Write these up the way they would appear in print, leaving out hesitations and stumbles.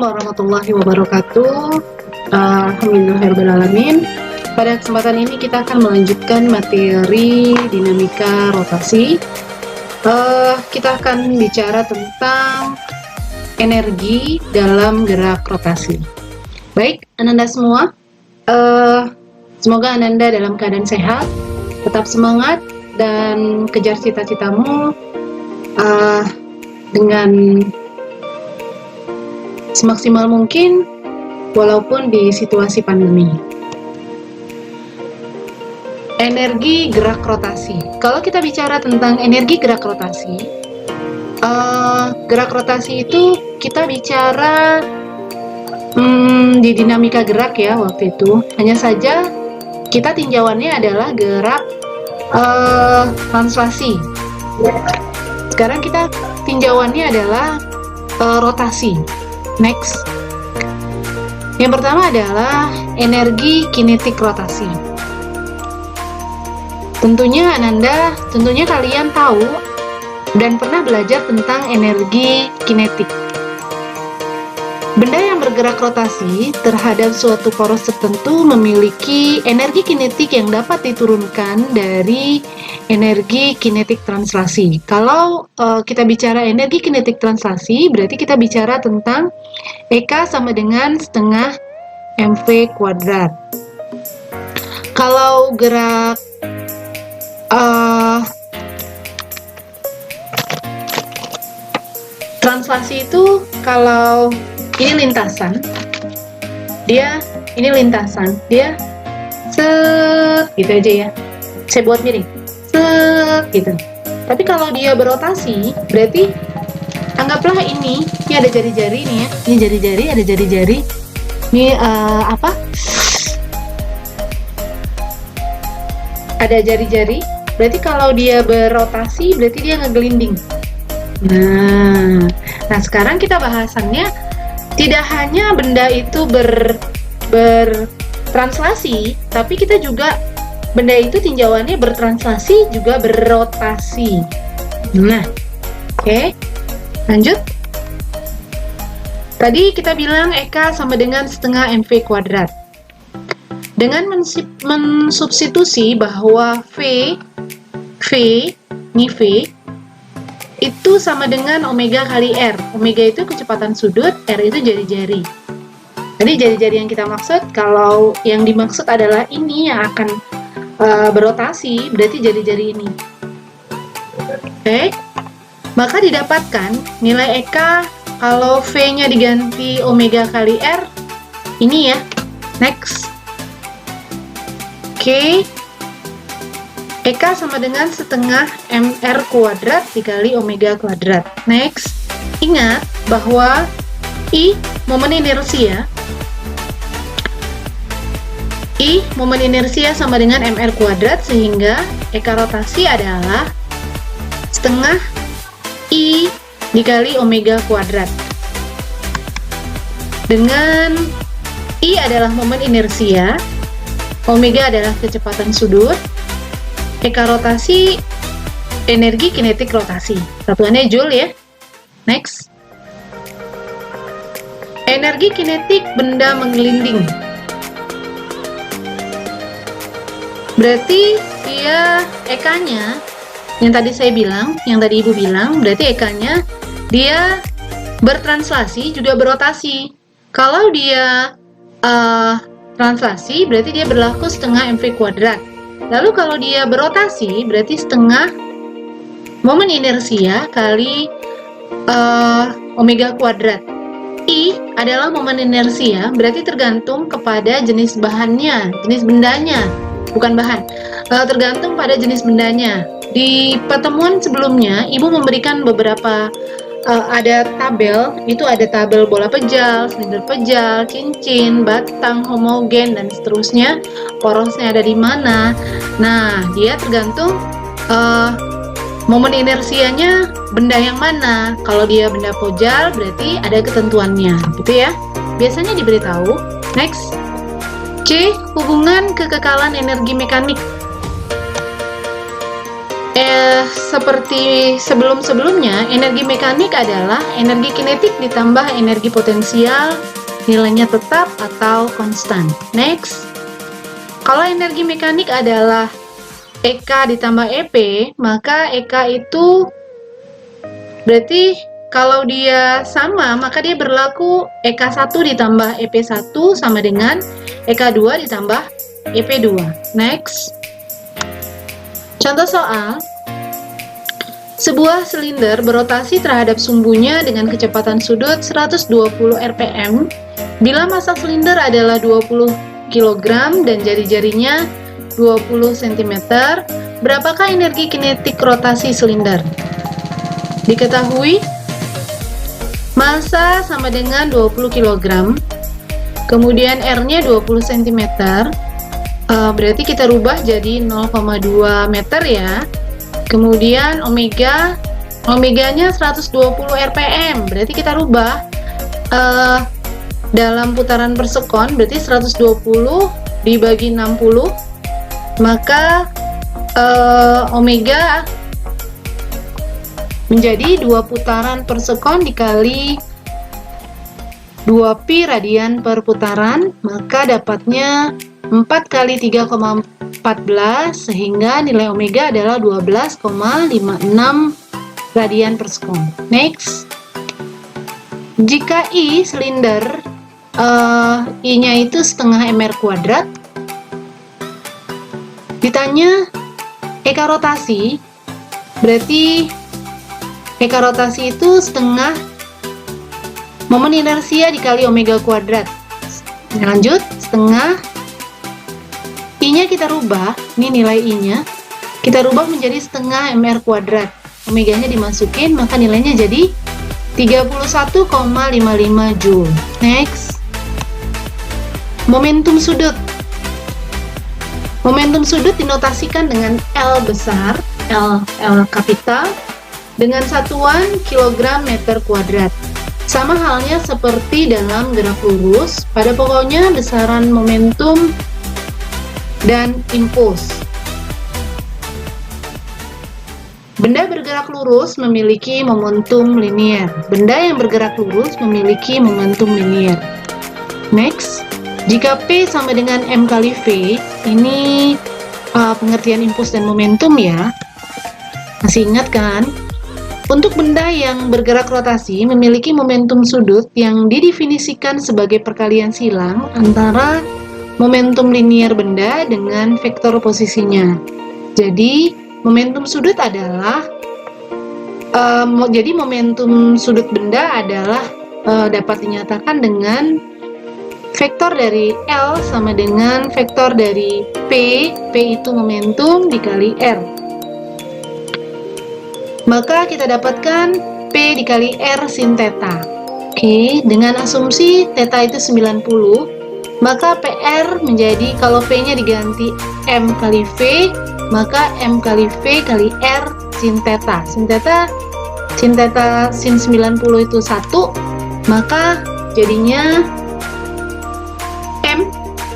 warahmatullahi wabarakatuh. Alhamdulillahirrahmanirrahim. Pada kesempatan ini kita akan melanjutkan materi dinamika rotasi. Kita akan bicara tentang energi dalam gerak rotasi. Baik, Ananda semua, semoga Ananda dalam keadaan sehat, tetap semangat, dan kejar cita-citamu dengan semaksimal mungkin walaupun di situasi pandemi. Energi gerak rotasi. Kalau kita bicara tentang energi gerak rotasi, gerak rotasi itu kita bicara di dinamika gerak ya waktu itu. Hanya saja kita tinjauannya adalah gerak translasi. Sekarang kita tinjauannya adalah rotasi. Next. Yang pertama adalah energi kinetik rotasi. Tentunya kalian tahu dan pernah belajar tentang energi kinetik. Benda yang bergerak rotasi terhadap suatu poros tertentu memiliki energi kinetik yang dapat diturunkan dari energi kinetik translasi. Kalau kita bicara energi kinetik translasi, berarti kita bicara tentang EK sama dengan setengah mv kuadrat. Kalau gerak translasi itu, kalau ini lintasan, dia set gitu aja ya. Saya buat miring, set gitu. Tapi kalau dia berotasi, berarti anggaplah ini ada jari-jari nih ya. Ini jari-jari, ada jari-jari. Ini ada jari-jari. Berarti kalau dia berotasi, berarti dia ngegelinding. Nah, sekarang kita bahasannya tidak hanya benda itu bertranslasi, tapi kita juga benda itu tinjauannya bertranslasi juga berrotasi. Nah, oke. Lanjut. Tadi kita bilang EK sama dengan setengah mv kuadrat. Dengan mensubstitusi bahwa V itu sama dengan omega kali R. Omega itu kecepatan sudut, R itu jari-jari. Jadi jari-jari yang kita maksud, kalau yang dimaksud adalah ini yang akan berotasi, berarti jari-jari ini. Oke. Maka didapatkan nilai EK kalau V-nya diganti omega kali R, ini ya. Next. Oke. EK sama dengan setengah mr kuadrat dikali omega kuadrat. Next. Ingat bahwa I momen inersia sama dengan mr kuadrat, sehingga EK rotasi adalah setengah I dikali omega kuadrat. Dengan I adalah momen inersia, omega adalah kecepatan sudut, EK rotasi energi kinetik rotasi. Satuannya joule ya. Next. Energi kinetik benda menggelinding. Berarti dia EK-nya yang tadi saya bilang, yang tadi Ibu bilang, berarti EK-nya dia bertranslasi juga berotasi. Kalau dia translasi, berarti dia berlaku setengah mv kuadrat. Lalu kalau dia berotasi, berarti setengah momen inersia kali omega kuadrat. I adalah momen inersia, berarti tergantung kepada jenis bahannya, jenis bendanya, bukan bahan. Tergantung pada jenis bendanya. Di pertemuan sebelumnya, Ibu memberikan beberapa ada tabel, itu ada tabel bola pejal, silinder pejal, cincin, batang, homogen, dan seterusnya. Porosnya ada di mana. Nah, dia tergantung momen inersianya benda yang mana. Kalau dia benda pojal, berarti ada ketentuannya, gitu ya. Biasanya diberitahu. Next. C. Hubungan kekekalan energi mekanik. Seperti sebelum-sebelumnya, energi mekanik adalah energi kinetik ditambah energi potensial, nilainya tetap atau konstan. Next, kalau energi mekanik adalah EK ditambah EP, maka EK itu berarti kalau dia sama, maka dia berlaku EK1 ditambah EP1 sama dengan EK2 ditambah EP2. Next, contoh soal. Sebuah silinder berotasi terhadap sumbunya dengan kecepatan sudut 120 rpm. Bila massa silinder adalah 20 kg dan jari-jarinya 20 cm, berapakah energi kinetik rotasi silinder? Diketahui massa sama dengan 20 kg, kemudian R-nya 20 cm, berarti kita rubah jadi 0,2 meter ya. Kemudian omeganya 120 rpm, berarti kita rubah dalam putaran per sekon, berarti 120 dibagi 60, maka omega menjadi 2 putaran per sekon dikali 2 pi radian per putaran, maka dapatnya 4 kali 3,14 sehingga nilai omega adalah 12,56 radian per sekon. Next, jika I silinder I-nya itu setengah mr kuadrat, ditanya EK rotasi, berarti EK rotasi itu setengah momen inersia dikali omega kuadrat. Lanjut, setengah I-nya kita rubah, ini nilai I-nya, kita rubah menjadi setengah mr kuadrat. Omeganya dimasukin, maka nilainya jadi 31,55 Joule. Next, momentum sudut. Momentum sudut dinotasikan dengan L besar, L kapital, dengan satuan kilogram meter kuadrat. Sama halnya seperti dalam gerak lurus, pada pokoknya besaran momentum dan impuls. Benda bergerak lurus memiliki momentum linier. Benda yang bergerak lurus memiliki momentum linier. Next, jika P sama dengan M kali V, ini pengertian impuls dan momentum ya. Masih ingat kan? Untuk benda yang bergerak rotasi memiliki momentum sudut yang didefinisikan sebagai perkalian silang antara momentum linier benda dengan vektor posisinya. Jadi, momentum sudut adalah momentum sudut benda adalah dapat dinyatakan dengan vektor dari L sama dengan vektor dari P itu momentum dikali R. Maka kita dapatkan P dikali R sin theta. Oke, dengan asumsi theta itu 90, maka PR menjadi, kalau P-nya diganti M kali V, maka M kali V kali R sin theta. Sin sin 90 itu 1, maka jadinya M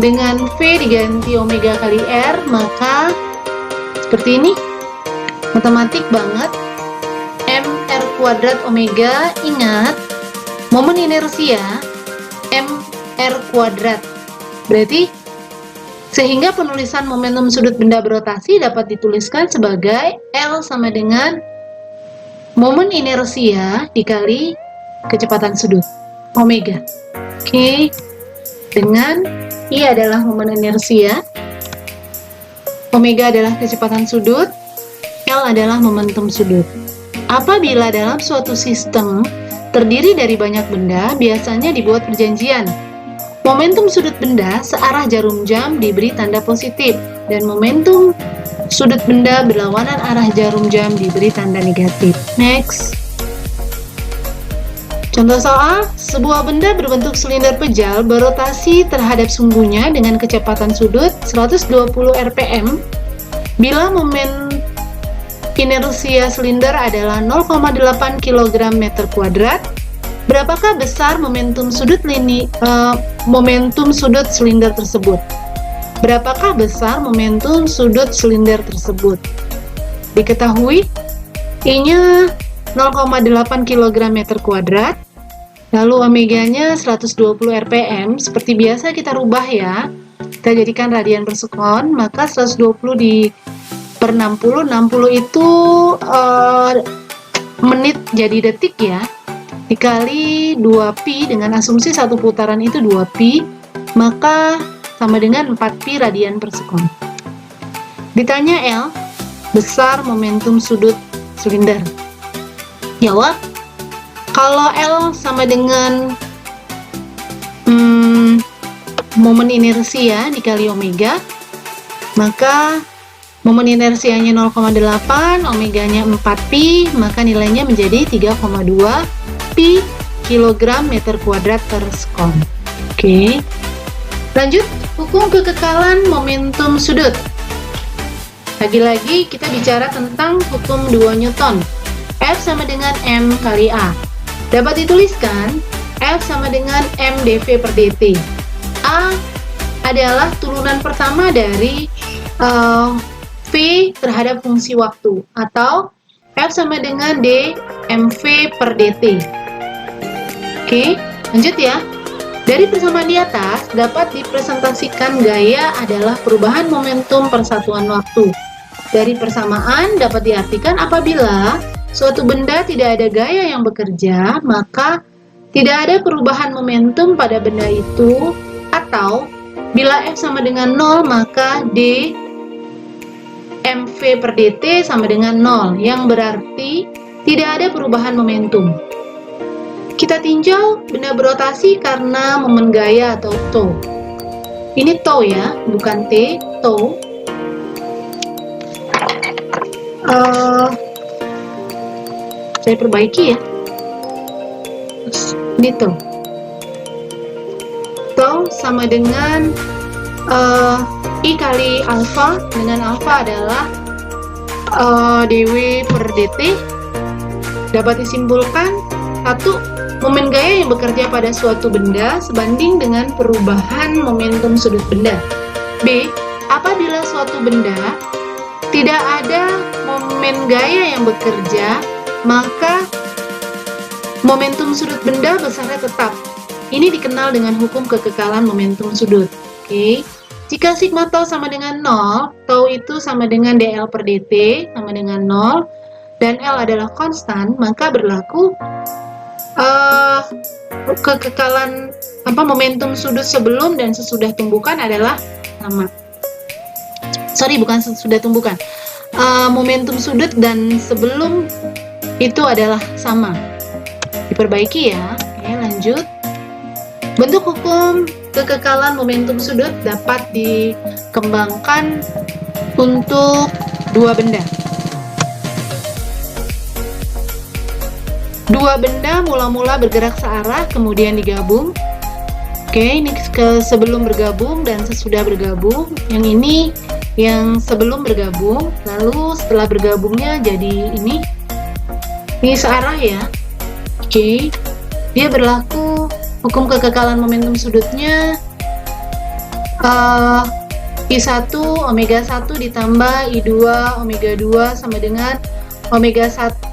dengan V diganti omega kali R, maka seperti ini. Matematik banget. M/R kuadrat omega, ingat momen inersia M/R kuadrat. Berarti sehingga penulisan momentum sudut benda berotasi dapat dituliskan sebagai L sama dengan momen inersia dikali kecepatan sudut omega. Oke, dengan I adalah momen inersia, omega adalah kecepatan sudut, L adalah momentum sudut. Apabila dalam suatu sistem terdiri dari banyak benda, biasanya dibuat perjanjian. Momentum sudut benda searah jarum jam diberi tanda positif, dan momentum sudut benda berlawanan arah jarum jam diberi tanda negatif. Next. Contoh soal, sebuah benda berbentuk silinder pejal berotasi terhadap sumbunya dengan kecepatan sudut 120 rpm. Bila momen inersia silinder adalah 0,8 kg meter kuadrat, berapakah besar momentum sudut silinder tersebut? Berapakah besar momentum sudut silinder tersebut? Diketahui I-nya 0,8 kg meter kuadrat, lalu omeganya 120 rpm. Seperti biasa kita rubah ya, kita jadikan radian per sekon, maka 120 per 60 itu menit jadi detik ya, dikali 2pi dengan asumsi satu putaran itu 2pi, maka sama dengan 4pi radian per sekon. Ditanya L, besar momentum sudut silinder. Jawab, kalau L sama dengan momen inersia dikali omega, maka momen inersianya 0,8, omeganya 4pi, maka nilainya menjadi 3,2 pi kilogram meter kuadrat per sekon. Oke. Lanjut, hukum kekekalan momentum sudut. Lagi-lagi kita bicara tentang hukum 2 Newton. F sama dengan M kali A. Dapat dituliskan F sama dengan M dV per dt. A adalah turunan pertama dari V terhadap fungsi waktu, atau F sama dengan D mV per dt. Oke, lanjut ya. Dari persamaan di atas dapat dipresentasikan gaya adalah perubahan momentum persatuan waktu. Dari persamaan dapat diartikan apabila suatu benda tidak ada gaya yang bekerja, maka tidak ada perubahan momentum pada benda itu, atau bila F sama dengan 0, maka D mV per dt sama dengan 0, yang berarti tidak ada perubahan momentum. Kita tinjau benda berotasi karena momen gaya atau tau. Ini tau ya, bukan T, tau. Saya perbaiki ya. Ini tau. Tau sama dengan I kali alfa, dengan alfa adalah dw per dt. Dapat disimpulkan, 1. Momen gaya yang bekerja pada suatu benda sebanding dengan perubahan momentum sudut benda. B. Apabila suatu benda tidak ada momen gaya yang bekerja, maka momentum sudut benda besarnya tetap. Ini dikenal dengan hukum kekekalan momentum sudut. Oke. Jika sigma tau sama dengan 0, tau itu sama dengan dl per dt sama dengan 0, dan L adalah konstan, maka berlaku kekekalan momentum sudut sebelum dan sesudah tumbukan adalah sama. Sorry, bukan sesudah tumbukan. Momentum sudut dan sebelum itu adalah sama. Diperbaiki ya. Oke, lanjut. Bentuk hukum kekekalan momentum sudut dapat dikembangkan untuk dua benda. Dua benda mula-mula bergerak searah, kemudian digabung. Oke, ini sebelum bergabung dan sesudah bergabung. Yang ini yang sebelum bergabung, lalu setelah bergabungnya jadi ini searah ya. Oke, dia berlaku hukum kekekalan momentum sudutnya I1 omega 1 ditambah I2 omega 2 sama dengan omega 1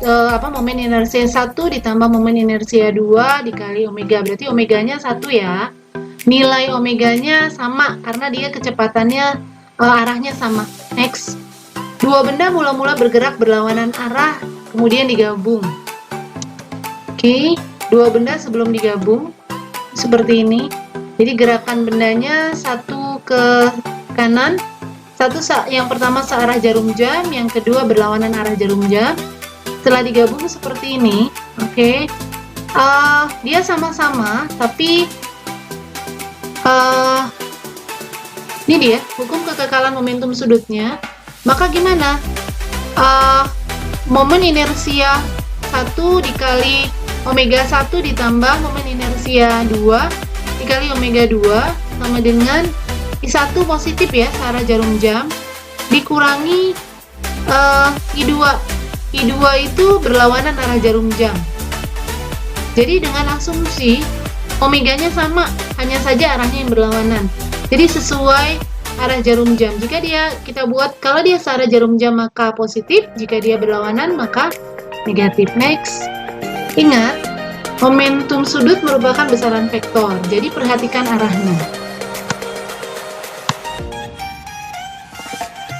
momen inersia 1 ditambah momen inersia 2 dikali omega, berarti omeganya 1 ya. Nilai omeganya sama karena dia kecepatannya arahnya sama. Next, dua benda mula-mula bergerak berlawanan arah kemudian digabung. Oke, dua benda sebelum digabung seperti ini. Jadi gerakan bendanya satu ke kanan, yang pertama searah jarum jam, yang kedua berlawanan arah jarum jam. Setelah digabung seperti ini, oke. Dia sama-sama, tapi ini dia hukum kekekalan momentum sudutnya. Maka gimana? Momen inersia 1 dikali omega 1 ditambah momen inersia 2 dikali omega 2 sama dengan I1 positif ya, searah jarum jam, dikurangi I2. I2 itu berlawanan arah jarum jam. Jadi dengan asumsi omeganya sama, hanya saja arahnya yang berlawanan. Jadi sesuai arah jarum jam. Jika kita buat, kalau dia searah jarum jam maka positif, jika dia berlawanan maka negatif. Next. Ingat, momentum sudut merupakan besaran vektor, jadi perhatikan arahnya.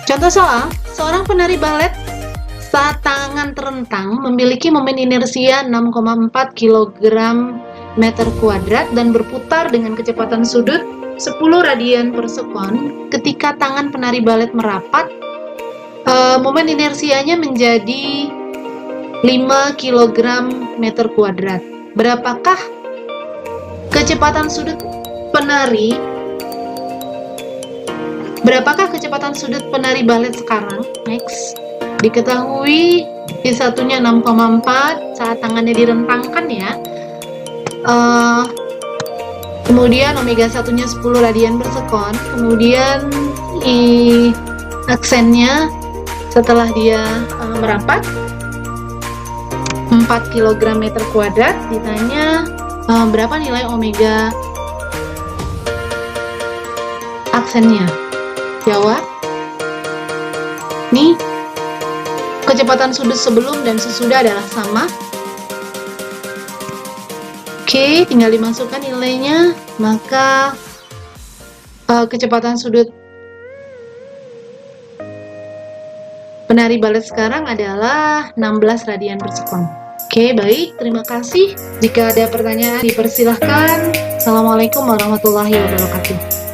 Contoh soal, seorang penari balet saat tangan terentang memiliki momen inersia 6,4 kg meter kuadrat dan berputar dengan kecepatan sudut 10 radian per sekon. Ketika tangan penari balet merapat, momen inersianya menjadi 5 kg meter kuadrat. Berapakah kecepatan sudut penari? Berapakah kecepatan sudut penari balet sekarang? Next. Diketahui V1-nya 6,4 saat tangannya direntangkan ya. Kemudian omega 1-nya 10 radian per sekon. Kemudian aksennya setelah dia merapat 4 kg meter kuadrat. Ditanya berapa nilai omega aksennya. Jawab. Nih, kecepatan sudut sebelum dan sesudah adalah sama. Oke, tinggal dimasukkan nilainya, maka kecepatan sudut penari balet sekarang adalah 16 radian per sekon. Oke, baik, terima kasih. Jika ada pertanyaan dipersilahkan. Assalamualaikum warahmatullahi wabarakatuh.